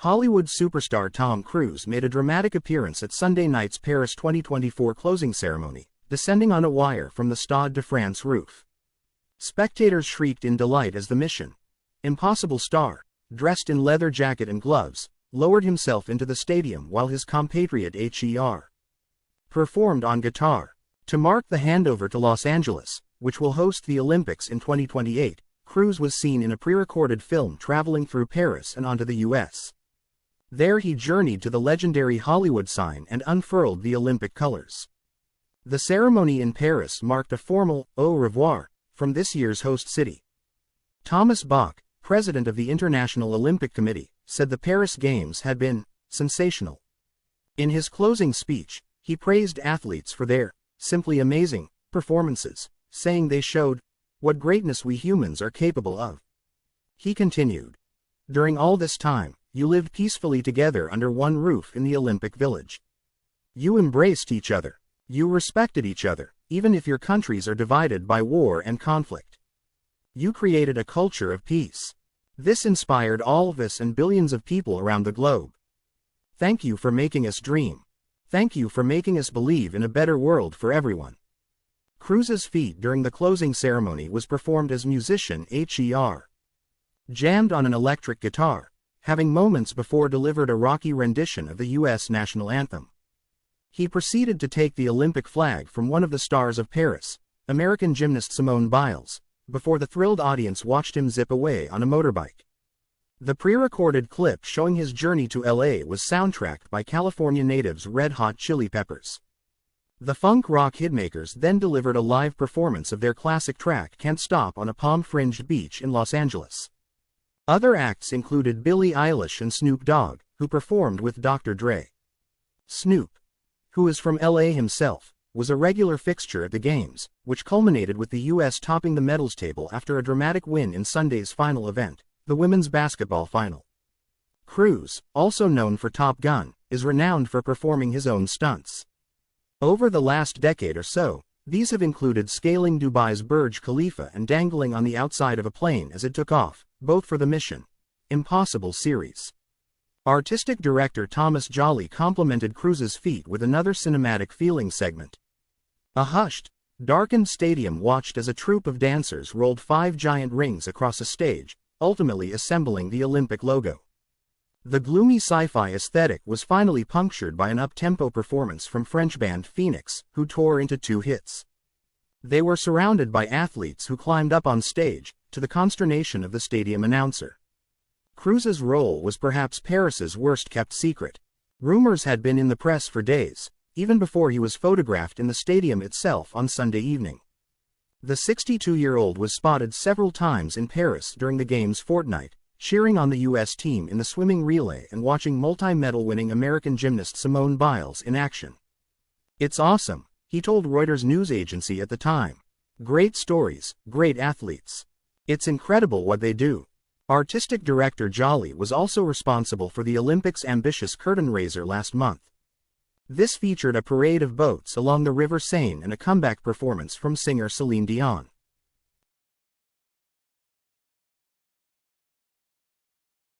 Hollywood superstar Tom Cruise made a dramatic appearance at Sunday night's Paris 2024 closing ceremony, descending on a wire from the Stade de France roof. Spectators shrieked in delight as the Mission Impossible star, dressed in leather jacket and gloves, lowered himself into the stadium while his compatriot H.E.R. performed on guitar. To mark the handover to Los Angeles, which will host the Olympics in 2028, Cruise was seen in a pre-recorded film traveling through Paris and onto the U.S. There he journeyed to the legendary Hollywood sign and unfurled the Olympic colors. The ceremony in Paris marked a formal au revoir from this year's host city. Thomas Bach, president of the International Olympic Committee, said the Paris Games had been sensational. In his closing speech, he praised athletes for their simply amazing performances, saying they showed what greatness we humans are capable of. He continued, "During all this time, you lived peacefully together under one roof in the Olympic Village. You embraced each other. You respected each other, even if your countries are divided by war and conflict. You created a culture of peace. This inspired all of us and billions of people around the globe. Thank you for making us dream. Thank you for making us believe in a better world for everyone." Cruise's feat during the closing ceremony was performed as musician H.E.R. jammed on an electric guitar, having moments before delivered a rocky rendition of the U.S. national anthem. He proceeded to take the Olympic flag from one of the stars of Paris, American gymnast Simone Biles, before the thrilled audience watched him zip away on a motorbike. The pre-recorded clip showing his journey to LA was soundtracked by California natives Red Hot Chili Peppers. The funk rock hitmakers then delivered a live performance of their classic track Can't Stop on a palm-fringed beach in Los Angeles. Other acts included Billie Eilish and Snoop Dogg, who performed with Dr. Dre. Snoop, who is from LA himself, was a regular fixture at the Games, which culminated with the U.S. topping the medals table after a dramatic win in Sunday's final event, the women's basketball final. Cruise, also known for Top Gun, is renowned for performing his own stunts. Over the last decade or so, these have included scaling Dubai's Burj Khalifa and dangling on the outside of a plane as it took off, both for the Mission Impossible series. Artistic director Thomas Jolly complimented Cruise's feat with another cinematic feeling segment. A hushed, darkened stadium watched as a troupe of dancers rolled 5 giant rings across a stage, ultimately assembling the Olympic logo. The gloomy sci-fi aesthetic was finally punctured by an up-tempo performance from French band Phoenix, who tore into 2 hits. They were surrounded by athletes who climbed up on stage, to the consternation of the stadium announcer. Cruise's role was perhaps Paris's worst-kept secret. Rumors had been in the press for days, even before he was photographed in the stadium itself on Sunday evening. The 62-year-old was spotted several times in Paris during the Games' fortnight, cheering on the U.S. team in the swimming relay and watching multi-medal winning American gymnast Simone Biles in action. "It's awesome," he told Reuters news agency at the time. "Great stories, great athletes. It's incredible what they do." Artistic director Jolly was also responsible for the Olympics' ambitious curtain raiser last month. This featured a parade of boats along the River Seine and a comeback performance from singer Celine Dion.